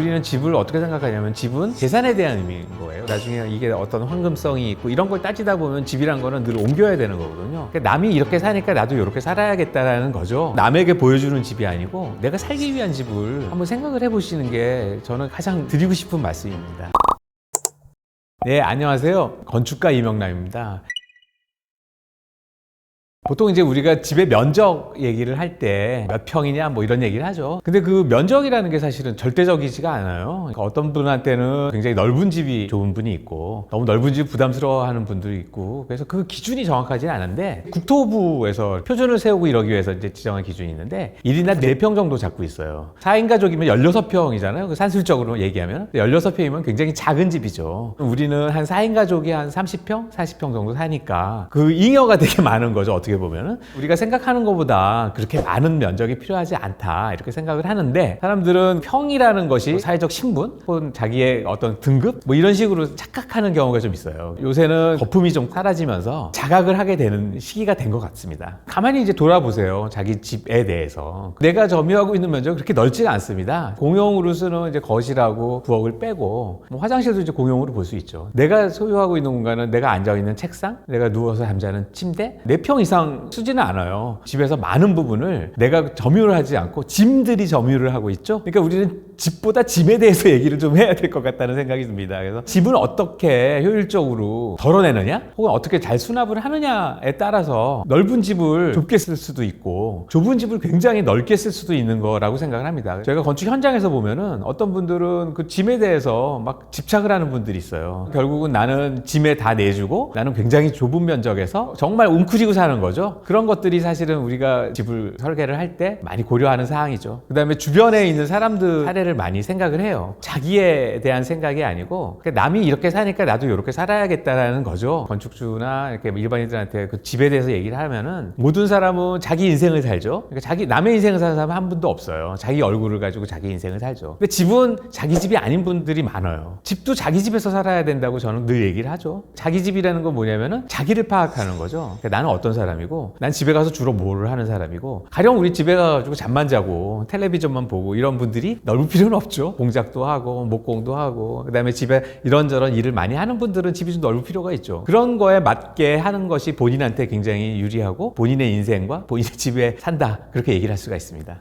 우리는 집을 어떻게 생각하냐면 집은 재산에 대한 의미인 거예요. 나중에 이게 어떤 황금성이 있고 이런 걸 따지다 보면 집이란 거는 늘 옮겨야 되는 거거든요. 그러니까 남이 이렇게 사니까 나도 이렇게 살아야겠다라는 거죠. 남에게 보여주는 집이 아니고 내가 살기 위한 집을 한번 생각을 해보시는 게 저는 가장 드리고 싶은 말씀입니다. 네, 안녕하세요. 건축가 이명남입니다. 보통 이제 우리가 집의 면적 얘기를 할 때 몇 평이냐 뭐 이런 얘기를 하죠. 근데 그 면적이라는 게 사실은 절대적이지가 않아요. 그러니까 어떤 분한테는 굉장히 넓은 집이 좋은 분이 있고 너무 넓은 집 부담스러워하는 분들이 있고, 그래서 그 기준이 정확하지는 않은데 국토부에서 표준을 세우고 이러기 위해서 이제 지정한 기준이 있는데 1인당 4평 정도 잡고 있어요. 4인 가족이면 16평이잖아요. 그 산술적으로 얘기하면 16평이면 굉장히 작은 집이죠. 우리는 한 4인 가족이 한 30평, 40평 정도 사니까 그 잉여가 되게 많은 거죠. 어떻게 보면은 우리가 생각하는 것보다 그렇게 많은 면적이 필요하지 않다 이렇게 생각을 하는데, 사람들은 평이라는 것이 사회적 신분 혹은 자기의 어떤 등급 뭐 이런 식으로 착각하는 경우가 좀 있어요. 요새는 거품이 좀 사라지면서 자각을 하게 되는 시기가 된 것 같습니다. 가만히 이제 돌아보세요. 자기 집에 대해서 내가 점유하고 있는 면적은 그렇게 넓지가 않습니다. 공용으로 쓰는 이제 거실하고 부엌을 빼고 뭐 화장실도 이제 공용으로 볼 수 있죠. 내가 소유하고 있는 공간은 내가 앉아 있는 책상, 내가 누워서 잠자는 침대, 4평 이상 쓰지는 않아요. 집에서 많은 부분을 내가 점유를 하지 않고 짐들이 점유를 하고 있죠. 그러니까 우리는 집보다 짐에 대해서 얘기를 좀 해야 될 것 같다는 생각이 듭니다. 그래서 집을 어떻게 효율적으로 덜어내느냐 혹은 어떻게 잘 수납을 하느냐에 따라서 넓은 집을 좁게 쓸 수도 있고 좁은 집을 굉장히 넓게 쓸 수도 있는 거라고 생각을 합니다. 저희가 건축 현장에서 보면은 어떤 분들은 그 짐에 대해서 막 집착을 하는 분들이 있어요. 결국은 나는 짐에 다 내주고 나는 굉장히 좁은 면적에서 정말 웅크리고 사는 거죠. 그런 것들이 사실은 우리가 집을 설계를 할 때 많이 고려하는 사항이죠. 그 다음에 주변에 있는 사람들 사례를 많이 생각을 해요. 자기에 대한 생각이 아니고 그러니까 남이 이렇게 사니까 나도 이렇게 살아야겠다라는 거죠. 건축주나 이렇게 일반인들한테 그 집에 대해서 얘기를 하면은 모든 사람은 자기 인생을 살죠. 그러니까 남의 인생을 사는 사람은 한 분도 없어요. 자기 얼굴을 가지고 자기 인생을 살죠. 근데 집은 자기 집이 아닌 분들이 많아요. 집도 자기 집에서 살아야 된다고 저는 늘 얘기를 하죠. 자기 집이라는 건 뭐냐면은 자기를 파악하는 거죠. 그러니까 나는 어떤 사람이고 난 집에 가서 주로 뭐를 하는 사람이고, 가령 우리 집에 가가지고 잠만 자고 텔레비전만 보고 이런 분들이 넓을 필요는 없죠. 공작도 하고 목공도 하고 그 다음에 집에 이런저런 일을 많이 하는 분들은 집이 좀 넓을 필요가 있죠. 그런 거에 맞게 하는 것이 본인한테 굉장히 유리하고 본인의 인생과 본인의 집에 산다 그렇게 얘기를 할 수가 있습니다.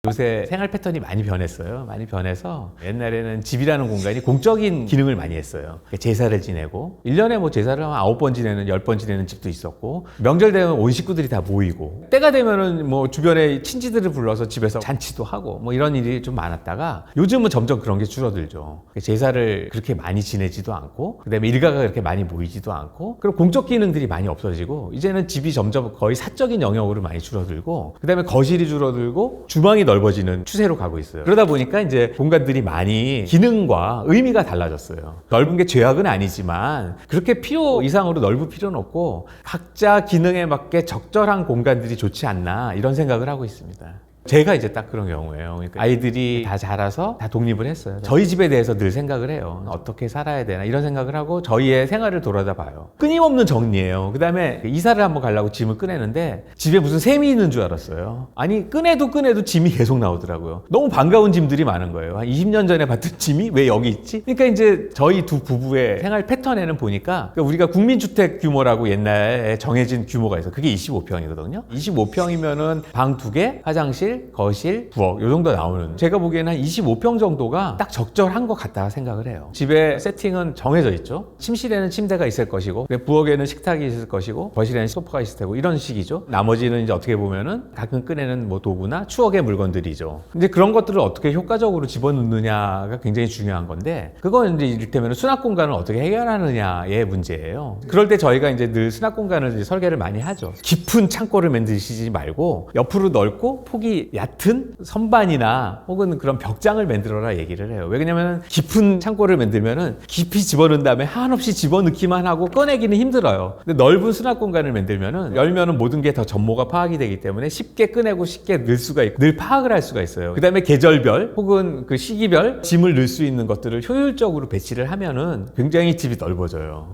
요새 생활 패턴이 많이 변했어요. 많이 변해서 옛날에는 집이라는 공간이 공적인 기능을 많이 했어요. 제사를 지내고 1년에 뭐 제사를 한 9번 지내는 10번 지내는 집도 있었고, 명절 되면 온 식구들이 다 모이고, 때가 되면은 뭐 주변에 친지들을 불러서 집에서 잔치도 하고 뭐 이런 일이 좀 많았다가 요즘은 점점 그런 게 줄어들죠. 제사를 그렇게 많이 지내지도 않고 그다음에 일가가 그렇게 많이 모이지도 않고, 그리고 공적 기능들이 많이 없어지고 이제는 집이 점점 거의 사적인 영역으로 많이 줄어들고 그다음에 거실이 줄어들고 주방이 넓어지는 추세로 가고 있어요. 그러다 보니까 이제 공간들이 많이 기능과 의미가 달라졌어요. 넓은 게 죄악은 아니지만 그렇게 필요 이상으로 넓을 필요는 없고 각자 기능에 맞게 적절한 공간들이 좋지 않나 이런 생각을 하고 있습니다. 제가 이제 딱 그런 경우예요. 그러니까 아이들이 다 자라서 다 독립을 했어요. 저희 집에 대해서 늘 생각을 해요. 어떻게 살아야 되나 이런 생각을 하고 저희의 생활을 돌아다 봐요. 끊임없는 정리예요. 그 다음에 이사를 한번 가려고 짐을 꺼내는데 집에 무슨 샘이 있는 줄 알았어요. 아니 꺼내도 짐이 계속 나오더라고요. 너무 반가운 짐들이 많은 거예요. 한 20년 전에 봤던 짐이 왜 여기 있지? 그러니까 이제 저희 두 부부의 생활 패턴에는 보니까 우리가 국민주택 규모라고 옛날에 정해진 규모가 있어요. 그게 25평이거든요. 25평이면은 방 2개, 화장실, 거실, 부엌 요 정도 나오는, 제가 보기에는 한 25평 정도가 딱 적절한 것 같다 생각을 해요. 집의 세팅은 정해져 있죠. 침실에는 침대가 있을 것이고 부엌에는 식탁이 있을 것이고 거실에는 소파가 있을 테고 이런 식이죠. 나머지는 이제 어떻게 보면은 가끔 꺼내는 뭐 도구나 추억의 물건들이죠. 근데 그런 것들을 어떻게 효과적으로 집어넣느냐가 굉장히 중요한 건데, 그건 이제 이를테면 수납 공간을 어떻게 해결하느냐의 문제예요. 그럴 때 저희가 이제 늘 수납 공간을 이제 설계를 많이 하죠. 깊은 창고를 만드시지 말고 옆으로 넓고 폭이 얕은 선반이나 혹은 그런 벽장을 만들어라 얘기를 해요. 왜냐면 깊은 창고를 만들면은 깊이 집어넣은 다음에 한없이 집어넣기만 하고 꺼내기는 힘들어요. 근데 넓은 수납 공간을 만들면은 열면은 모든 게 더 전모가 파악이 되기 때문에 쉽게 꺼내고 쉽게 넣을 수가 있고 늘 파악을 할 수가 있어요. 그 다음에 계절별 혹은 그 시기별 짐을 넣을 수 있는 것들을 효율적으로 배치를 하면은 굉장히 집이 넓어져요.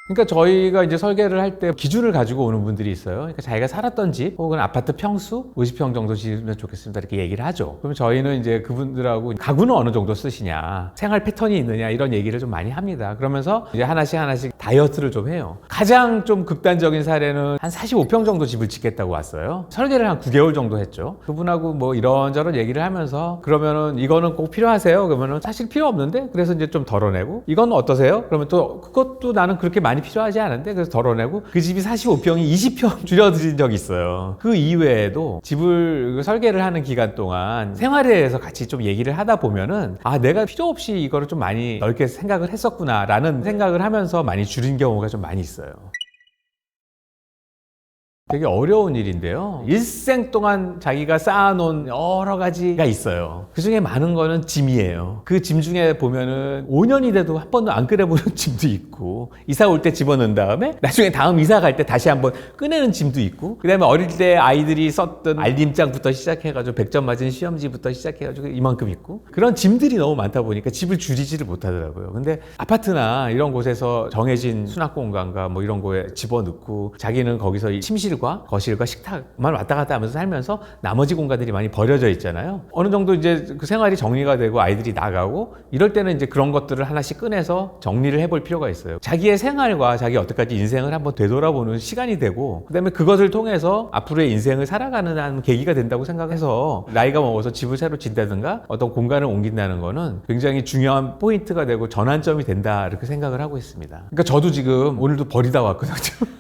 그러니까 저희가 이제 설계를 할 때 기준을 가지고 오는 분들이 있어요. 그러니까 자기가 살았던 집 혹은 아파트 평수 50평 정도 지으면 좋겠습니다 이렇게 얘기를 하죠. 그럼 저희는 이제 그분들하고 가구는 어느 정도 쓰시냐, 생활 패턴이 있느냐 이런 얘기를 좀 많이 합니다. 그러면서 이제 하나씩 다이어트를 좀 해요. 가장 좀 극단적인 사례는 한 45평 정도 집을 짓겠다고 왔어요. 설계를 한 9개월 정도 했죠. 그분하고 뭐 이런저런 얘기를 하면서 그러면은 이거는 꼭 필요하세요? 그러면은 사실 필요 없는데 그래서 이제 좀 덜어내고 이건 어떠세요? 그러면 또 그것도 나는 그렇게 많이 필요하지 않은데 그래서 덜어내고 그 집이 45평이 20평 줄여드린 적이 있어요. 그 이외에도 집을 설계를 하는 기간 동안 생활에 대해서 같이 좀 얘기를 하다 보면은 아 내가 필요 없이 이거를 좀 많이 넓게 생각을 했었구나 라는 생각을 하면서 많이 줄인 경우가 좀 많이 있어요. 되게 어려운 일인데요. 일생 동안 자기가 쌓아놓은 여러 가지가 있어요. 그 중에 많은 거는 짐이에요. 그 짐 중에 보면은 5년이 돼도 한 번도 안 꺼내보는 짐도 있고, 이사 올 때 집어넣은 다음에 나중에 다음 이사 갈 때 다시 한번 꺼내는 짐도 있고, 그 다음에 어릴 때 아이들이 썼던 알림장부터 시작해가지고 100점 맞은 시험지부터 시작해가지고 이만큼 있고, 그런 짐들이 너무 많다 보니까 집을 줄이지를 못하더라고요. 근데 아파트나 이런 곳에서 정해진 수납 공간과 뭐 이런 거에 집어넣고 자기는 거기서 침실과 거실과 식탁만 왔다 갔다 하면서 살면서 나머지 공간들이 많이 버려져 있잖아요. 어느 정도 이제 그 생활이 정리가 되고 아이들이 나가고 이럴 때는 이제 그런 것들을 하나씩 꺼내서 정리를 해볼 필요가 있어요. 자기의 생활과 자기 여태까지 인생을 한번 되돌아보는 시간이 되고 그다음에 그것을 통해서 앞으로의 인생을 살아가는 계기가 된다고 생각해서 나이가 먹어서 집을 새로 짓다든가 어떤 공간을 옮긴다는 거는 굉장히 중요한 포인트가 되고 전환점이 된다 이렇게 생각을 하고 있습니다. 그러니까 저도 지금 오늘도 버리다 왔거든요.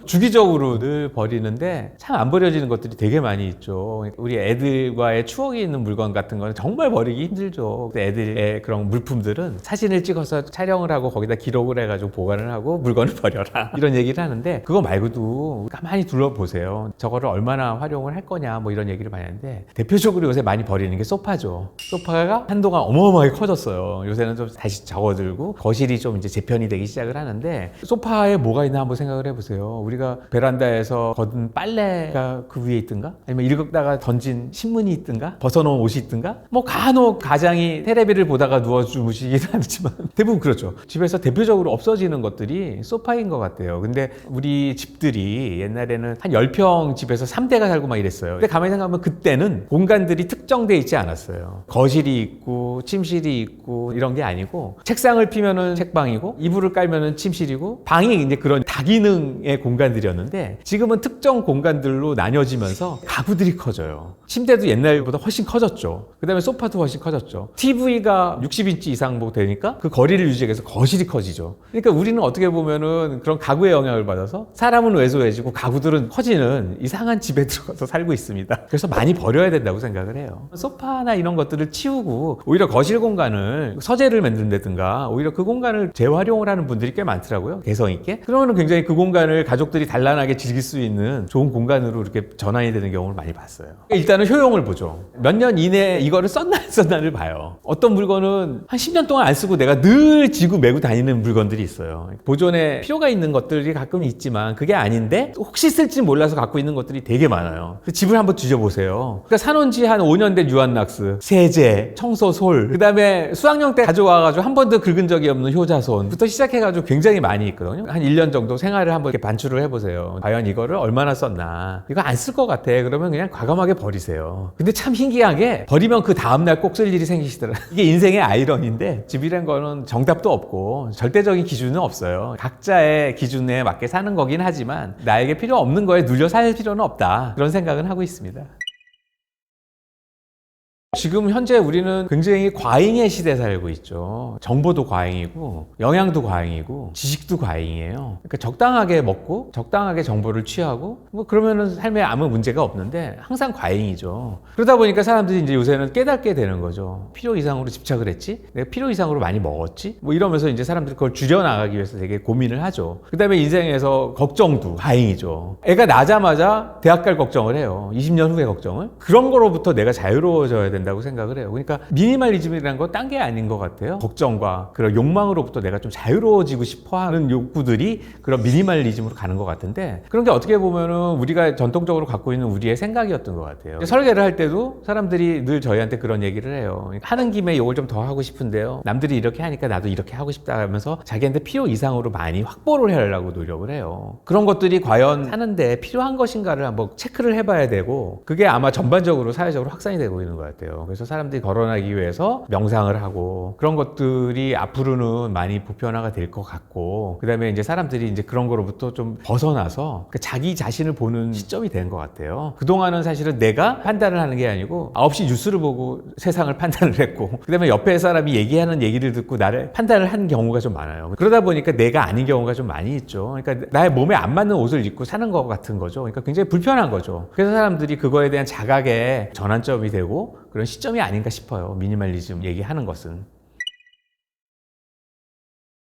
주기적으로 늘 버리는데 참 안 버려지는 것들이 되게 많이 있죠. 우리 애들과의 추억이 있는 물건 같은 거는 정말 버리기 힘들죠. 애들의 그런 물품들은 사진을 찍어서 촬영을 하고 거기다 기록을 해가지고 보관을 하고 물건을 버려라 이런 얘기를 하는데 그거 말고도 가만히 둘러보세요. 저거를 얼마나 활용을 할 거냐 뭐 이런 얘기를 많이 하는데 대표적으로 요새 많이 버리는 게 소파죠. 소파가 한동안 어마어마하게 커졌어요. 요새는 좀 다시 적어들고 거실이 좀 이제 재편이 되기 시작을 하는데 소파에 뭐가 있나 한번 생각을 해보세요. 우리가 베란다에서 걷은 빨래가 그 위에 있든가 아니면 읽다가 던진 신문이 있든가 벗어놓은 옷이 있든가 뭐 간혹 가장이 테레비를 보다가 누워 주무시긴 하지만 대부분 그렇죠. 집에서 대표적으로 없어지는 것들이 소파인 것 같아요. 근데 우리 집들이 옛날에는 한 10평 집에서 3대가 살고 막 이랬어요. 근데 가만히 생각하면 그때는 공간들이 특정돼 있지 않았어요. 거실이 있고 침실이 있고 이런 게 아니고 책상을 피면은 책방이고 이불을 깔면은 침실이고 방이 이제 그런 다기능의 공간들이었는데 지금은 특정 공간들로 나뉘어지면서 가구들이 커져요. 침대도 옛날보다 훨씬 커졌죠. 그 다음에 소파도 훨씬 커졌죠. TV가 60인치 이상 뭐 되니까 그 거리를 유지해서 거실이 커지죠. 그러니까 우리는 어떻게 보면은 그런 가구의 영향을 받아서 사람은 왜소해지고 가구들은 커지는 이상한 집에 들어가서 살고 있습니다. 그래서 많이 버려야 된다고 생각을 해요. 소파나 이런 것들을 치우고 오히려 거실 공간을 서재를 만든다든가 오히려 그 공간을 재활용을 하는 분들이 꽤 많더라고요. 개성 있게. 그러면 굉장히 그 공간을 가족들이 단란하게 즐길 수 있는 좋은 공간으로 이렇게 전환이 되는 경우를 많이 봤어요. 일단은 효용을 보죠. 몇 년 이내에 이거를 썼나 안 썼나를 봐요. 어떤 물건은 한 10년 동안 안 쓰고 내가 늘 지고 메고 다니는 물건들이 있어요. 보존에 필요가 있는 것들이 가끔 있지만 그게 아닌데 혹시 쓸지 몰라서 갖고 있는 것들이 되게 많아요. 집을 한번 뒤져보세요. 그러니까 사놓은 지 한 5년 된 유한락스, 세제, 청소솔, 그 다음에 수학여행 때 가져와가지고 한 번도 긁은 적이 없는 효자손부터 시작해가지고 굉장히 많이 있거든요. 한 1년 정도 생활을 한번 이렇게 반출을 해보세요. 과연 이거를 얼마나 썼나. 이거 안 쓸 것 같아. 그러면 그냥 과감하게 버리세요. 근데 참 희귀하게 버리면 그 다음날 꼭 쓸 일이 생기시더라고요. 이게 인생의 아이러니인데 집이란 거는 정답도 없고 절대적인 기준은 없어요. 각자의 기준에 맞게 사는 거긴 하지만 나에게 필요 없는 거에 눌려 살 필요는 없다. 그런 생각은 하고 있습니다. 지금 현재 우리는 굉장히 과잉의 시대에 살고 있죠. 정보도 과잉이고 영양도 과잉이고 지식도 과잉이에요. 그러니까 적당하게 먹고 적당하게 정보를 취하고 뭐 그러면은 삶에 아무 문제가 없는데 항상 과잉이죠. 그러다 보니까 사람들이 이제 요새는 깨닫게 되는 거죠. 필요 이상으로 집착을 했지? 내가 필요 이상으로 많이 먹었지? 뭐 이러면서 이제 사람들이 그걸 줄여나가기 위해서 되게 고민을 하죠. 그 다음에 인생에서 걱정도 과잉이죠. 애가 나자마자 대학 갈 걱정을 해요. 20년 후에 걱정을. 그런 거로부터 내가 자유로워져야 되는 된다고 생각을 해요. 그러니까 미니멀리즘이라는 건 딴 게 아닌 것 같아요. 걱정과 그런 욕망으로부터 내가 좀 자유로워지고 싶어 하는 욕구들이 그런 미니멀리즘으로 가는 것 같은데, 그런 게 어떻게 보면은 우리가 전통적으로 갖고 있는 우리의 생각이었던 것 같아요. 설계를 할 때도 사람들이 늘 저희한테 그런 얘기를 해요. 하는 김에 이걸 좀 더 하고 싶은데요, 남들이 이렇게 하니까 나도 이렇게 하고 싶다 하면서 자기한테 필요 이상으로 많이 확보를 하려고 노력을 해요. 그런 것들이 과연 사는데 필요한 것인가를 한번 체크를 해봐야 되고, 그게 아마 전반적으로 사회적으로 확산이 되고 있는 것 같아요. 그래서 사람들이 결혼하기 위해서 명상을 하고, 그런 것들이 앞으로는 많이 보편화가 될 것 같고, 그 다음에 이제 사람들이 이제 그런 거로부터 좀 벗어나서 자기 자신을 보는 시점이 된 것 같아요. 그동안은 사실은 내가 판단을 하는 게 아니고 9시 뉴스를 보고 세상을 판단을 했고, 그 다음에 옆에 사람이 얘기하는 얘기를 듣고 나를 판단을 한 경우가 좀 많아요. 그러다 보니까 내가 아닌 경우가 좀 많이 있죠. 그러니까 나의 몸에 안 맞는 옷을 입고 사는 것 같은 거죠. 그러니까 굉장히 불편한 거죠. 그래서 사람들이 그거에 대한 자각의 전환점이 되고 그런 시점이 아닌가 싶어요. 미니멀리즘 얘기하는 것은.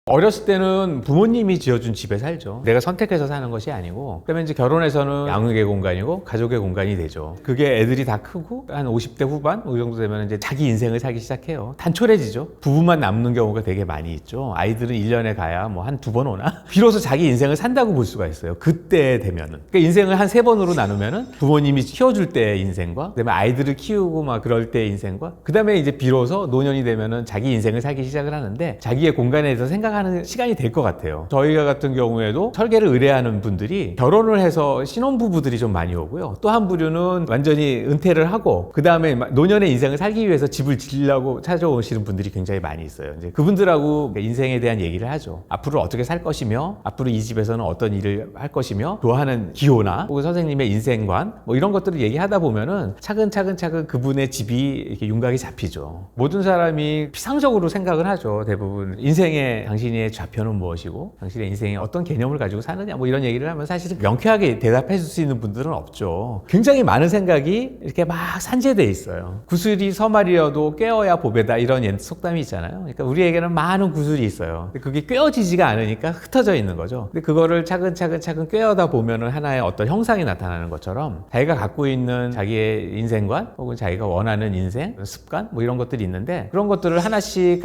어렸을 때는 부모님이 지어준 집에 살죠. 내가 선택해서 사는 것이 아니고, 그다음에 이제 결혼해서는 양육의 공간이고 가족의 공간이 되죠. 그게 애들이 다 크고 한 50대 후반 이 정도 되면 이제 자기 인생을 살기 시작해요. 단촐해지죠. 부부만 남는 경우가 되게 많이 있죠. 아이들은 1년에 가야 뭐 한 2번 오나? 비로소 자기 인생을 산다고 볼 수가 있어요. 그때 되면은. 그러니까 인생을 한 3번으로 나누면은 부모님이 키워줄 때의 인생과, 그다음에 아이들을 키우고 막 그럴 때의 인생과, 그다음에 이제 비로소 노년이 되면은 자기 인생을 살기 시작을 하는데, 자기의 공간에 대해서 생각하는 시간이 될 것 같아요. 저희가 같은 경우에도 설계를 의뢰하는 분들이 결혼을 해서 신혼부부들이 좀 많이 오고요. 또 한 부류는 완전히 은퇴를 하고 그 다음에 노년의 인생을 살기 위해서 집을 지으려고 찾아오시는 분들이 굉장히 많이 있어요. 이제 그분들하고 인생에 대한 얘기를 하죠. 앞으로 어떻게 살 것이며, 앞으로 이 집에서는 어떤 일을 할 것이며, 좋아하는 기호나 혹은 선생님의 인생관 뭐 이런 것들을 얘기하다 보면은 차근차근 그분의 집이 이렇게 윤곽이 잡히죠. 모든 사람이 피상적으로 생각을 하죠. 대부분 인생의 당신의 좌표는 무엇이고 당신의 인생에 어떤 개념을 가지고 사느냐 뭐 이런 얘기를 하면 사실은 명쾌하게 대답해 줄 수 있는 분들은 없죠. 굉장히 많은 생각이 이렇게 막 산재돼 있어요. 구슬이 서말이어도 꿰어야 보배다, 이런 옛 속담이 있잖아요. 그러니까 우리에게는 많은 구슬이 있어요. 근데 그게 꿰어지지가 않으니까 흩어져 있는 거죠. 근데 그거를 차근차근 꿰어다 보면은 하나의 어떤 형상이 나타나는 것처럼, 자기가 갖고 있는 자기의 인생관 혹은 자기가 원하는 인생, 습관 뭐 이런 것들이 있는데, 그런 것들을 하나씩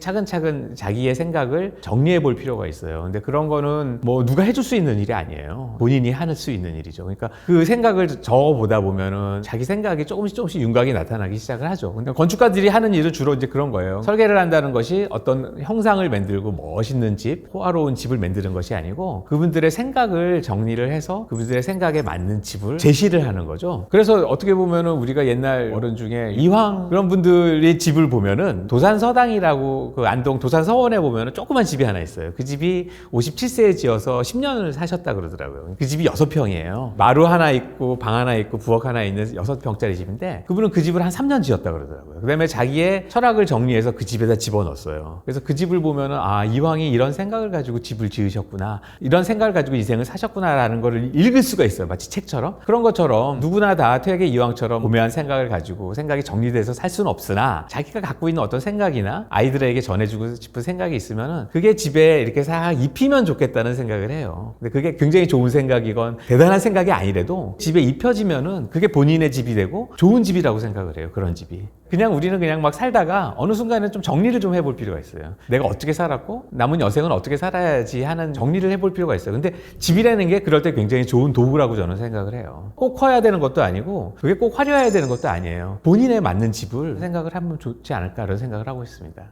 차근차근 자기의 생각을 정리해 볼 필요가 있어요. 근데 그런 거는 뭐 누가 해줄 수 있는 일이 아니에요. 본인이 할 수 있는 일이죠. 그러니까 그 생각을 적어보다 보면은 자기 생각이 조금씩 윤곽이 나타나기 시작을 하죠. 근데 건축가들이 하는 일은 주로 이제 그런 거예요. 설계를 한다는 것이 어떤 형상을 만들고 멋있는 집, 호화로운 집을 만드는 것이 아니고, 그분들의 생각을 정리를 해서 그분들의 생각에 맞는 집을 제시를 하는 거죠. 그래서 어떻게 보면은 우리가 옛날 어른 중에 이황 그런 분들의 집을 보면은, 도산서당이라고 그 안동 도산서원에 보면은 조그만 집이 하나 있어요. 그 집이 57세에 지어서 10년을 사셨다 그러더라고요. 그 집이 6평이에요. 마루 하나 있고 방 하나 있고 부엌 하나 있는 6평짜리 집인데, 그분은 그 집을 한 3년 지었다 그러더라고요. 그 다음에 자기의 철학을 정리해서 그 집에다 집어넣었어요. 그래서 그 집을 보면은 이황이 이런 생각을 가지고 집을 지으셨구나, 이런 생각을 가지고 인생을 사셨구나라는 거를 읽을 수가 있어요. 마치 책처럼. 그런 것처럼 누구나 다 퇴계 이황처럼 고매한 생각을 가지고 생각이 정리돼서 살 수는 없으나, 자기가 갖고 있는 어떤 생각이나 아이들에게 전해주고 싶은 생각이 있으면은 그게 집에 이렇게 싹 입히면 좋겠다는 생각을 해요. 근데 그게 굉장히 좋은 생각이건 대단한 생각이 아니래도 집에 입혀지면은 그게 본인의 집이 되고 좋은 집이라고 생각을 해요. 그런 집이. 우리는 그냥 막 살다가 어느 순간에 좀 정리를 좀 해볼 필요가 있어요. 내가 어떻게 살았고 남은 여생은 어떻게 살아야지 하는 정리를 해볼 필요가 있어요. 근데 집이라는 게 그럴 때 굉장히 좋은 도구라고 저는 생각을 해요. 꼭 커야 되는 것도 아니고 그게 꼭 화려해야 되는 것도 아니에요. 본인에 맞는 집을 생각을 하면 좋지 않을까라는 생각을 하고 있습니다.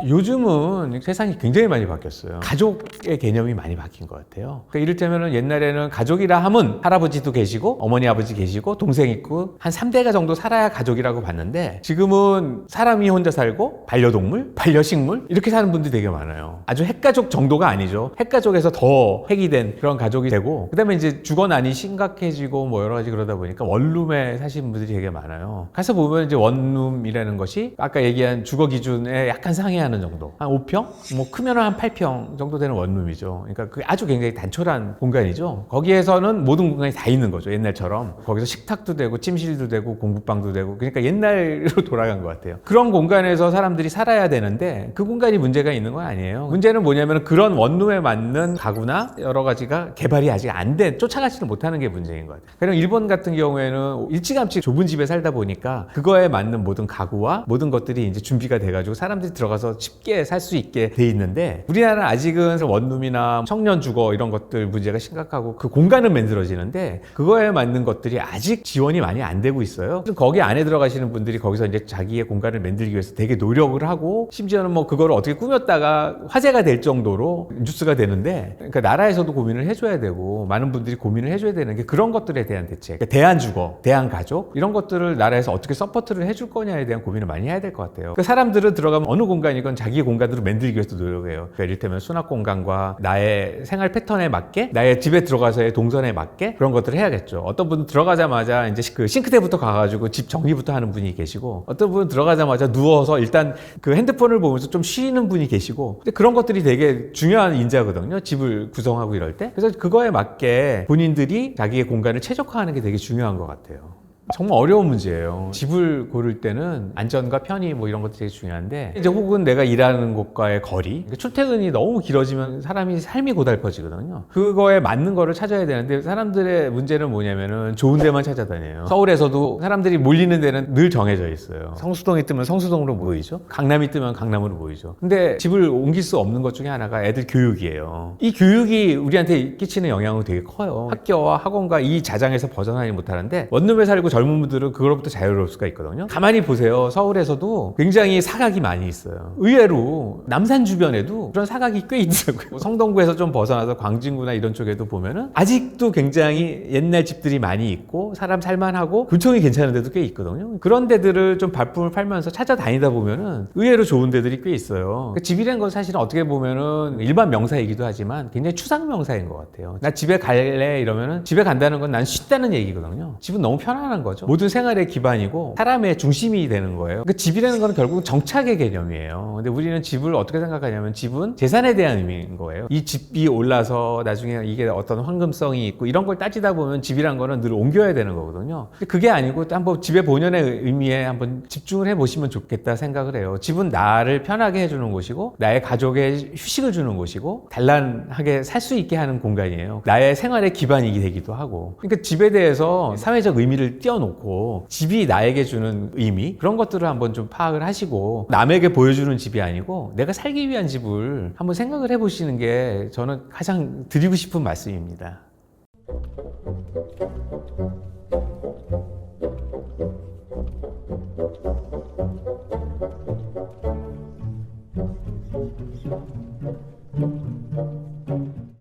요즘은 세상이 굉장히 많이 바뀌었어요. 가족의 개념이 많이 바뀐 것 같아요. 그러니까 이를테면 옛날에는 가족이라 하면 할아버지도 계시고 어머니 아버지 계시고 동생 있고 한 3대가 정도 살아야 가족이라고 봤는데, 지금은 사람이 혼자 살고 반려동물, 반려식물 이렇게 사는 분들이 되게 많아요. 아주 핵가족 정도가 아니죠. 핵가족에서 더 핵이 된 그런 가족이 되고, 그 다음에 이제 주거난이 심각해지고 뭐 여러 가지 그러다 보니까 원룸에 사시는 분들이 되게 많아요. 가서 보면 이제 원룸이라는 것이 아까 얘기한 주거 기준에 약간 상회하는 상의하는 정도, 한 5평? 뭐 크면 한 8평 정도 되는 원룸이죠. 그러니까 그 아주 굉장히 단촐한 공간이죠. 거기에서는 모든 공간이 다 있는 거죠. 옛날처럼. 거기서 식탁도 되고 찜실도 되고 공부방도 되고, 그러니까 옛날로 돌아간 것 같아요. 그런 공간에서 사람들이 살아야 되는데 그 공간이 문제가 있는 건 아니에요. 문제는 뭐냐면 그런 원룸에 맞는 가구나 여러 가지가 개발이 아직 안 돼, 쫓아가지를 못하는 게 문제인 것 같아요. 그리고 일본 같은 경우에는 일찌감치 좁은 집에 살다 보니까 그거에 맞는 모든 가구와 모든 것들이 이제 준비가 돼가지고 사람들이 들어가서 쉽게 살 수 있게 돼 있는데, 우리나라는 아직은 원룸이나 청년 주거 이런 것들 문제가 심각하고 그 공간은 만들어지는데 그거에 맞는 것들이 아직 지원이 많이 안 되고 있어요. 거기 안에 들어가시는 분들이 거기서 이제 자기의 공간을 만들기 위해서 되게 노력을 하고, 심지어는 뭐 그거를 어떻게 꾸몄다가 화제가 될 정도로 뉴스가 되는데, 그러니까 나라에서도 고민을 해줘야 되고 많은 분들이 고민을 해줘야 되는 게 그런 것들에 대한 대책, 그러니까 대한주거, 대한가족 이런 것들을 나라에서 어떻게 서포트를 해줄 거냐에 대한 고민을 많이 해야 될 것 같아요. 그 사람들은 들어가면 어느 공간이건 자기 공간으로 만들기 위해서 노력해요. 그러니까 이를테면 수납 공간과 나의 생활 패턴에 맞게, 나의 집에 들어가서의 동선에 맞게 그런 것들을 해야겠죠. 어떤 분은 들어가자마자 이제 그 싱크대부터 가가지고 집 정리부터 하는 분이 계시고, 어떤 분은 들어가자마자 누워서 일단 그 핸드폰을 보면서 좀 쉬는 분이 계시고, 근데 그런 것들이 되게 중요한 인자거든요. 집을 구성하고 이럴 때. 그래서 그거에 맞게 본인들이 자기의 공간을 최적화하는 게 되게 중요한 것 같아요. 정말 어려운 문제예요. 집을 고를 때는 안전과 편의 뭐 이런 것들이 되게 중요한데, 이제 혹은 내가 일하는 곳과의 거리, 그러니까 출퇴근이 너무 길어지면 사람이 삶이 고달퍼지거든요. 그거에 맞는 거를 찾아야 되는데, 사람들의 문제는 뭐냐면은 좋은 데만 찾아다녀요. 서울에서도 사람들이 몰리는 데는 늘 정해져 있어요. 성수동이 뜨면 성수동으로 모이죠. 강남이 뜨면 강남으로 모이죠. 근데 집을 옮길 수 없는 것 중에 하나가 애들 교육이에요. 이 교육이 우리한테 끼치는 영향은 되게 커요. 학교와 학원과 이 자장에서 벗어나지 못하는데, 원룸에 살고 젊은 분들은 그거로부터 자유로울 수가 있거든요. 가만히 보세요. 서울에서도 굉장히 사각이 많이 있어요. 의외로 남산 주변에도 그런 사각이 꽤 있더라고요. 성동구에서 좀 벗어나서 광진구나 이런 쪽에도 보면은 아직도 굉장히 옛날 집들이 많이 있고 사람 살만하고 교통이 괜찮은 데도 꽤 있거든요. 그런 데들을 좀 발품을 팔면서 찾아다니다 보면은 의외로 좋은 데들이 꽤 있어요. 그러니까 집이라는 건 사실은 어떻게 보면은 일반 명사이기도 하지만 굉장히 추상 명사인 것 같아요. 나 집에 갈래 이러면은 집에 간다는 건 난 쉽다는 얘기거든요. 집은 너무 편안한 거죠. 모든 생활의 기반이고 사람의 중심이 되는 거예요. 그 집이라는 건 결국 정착의 개념이에요. 근데 우리는 집을 어떻게 생각하냐면 집은 재산에 대한 의미인 거예요. 이 집이 올라서 나중에 이게 어떤 황금성이 있고 이런 걸 따지다 보면 집이란 거는 늘 옮겨야 되는 거거든요. 근데 그게 아니고 한번 집의 본연의 의미에 한번 집중을 해보시면 좋겠다 생각을 해요. 집은 나를 편하게 해주는 곳이고 나의 가족에 휴식을 주는 곳이고 단란하게 살 수 있게 하는 공간이에요. 나의 생활의 기반이 되기도 하고. 그러니까 집에 대해서 사회적 의미를 띄워놓고 집이 나에게 주는 의미, 그런 것들을 한번 좀 파악을 하시고, 남에게 보여주는 집이 아니고 내가 살기 위한 집을 한번 생각을 해보시는 게 저는 가장 드리고 싶은 말씀입니다.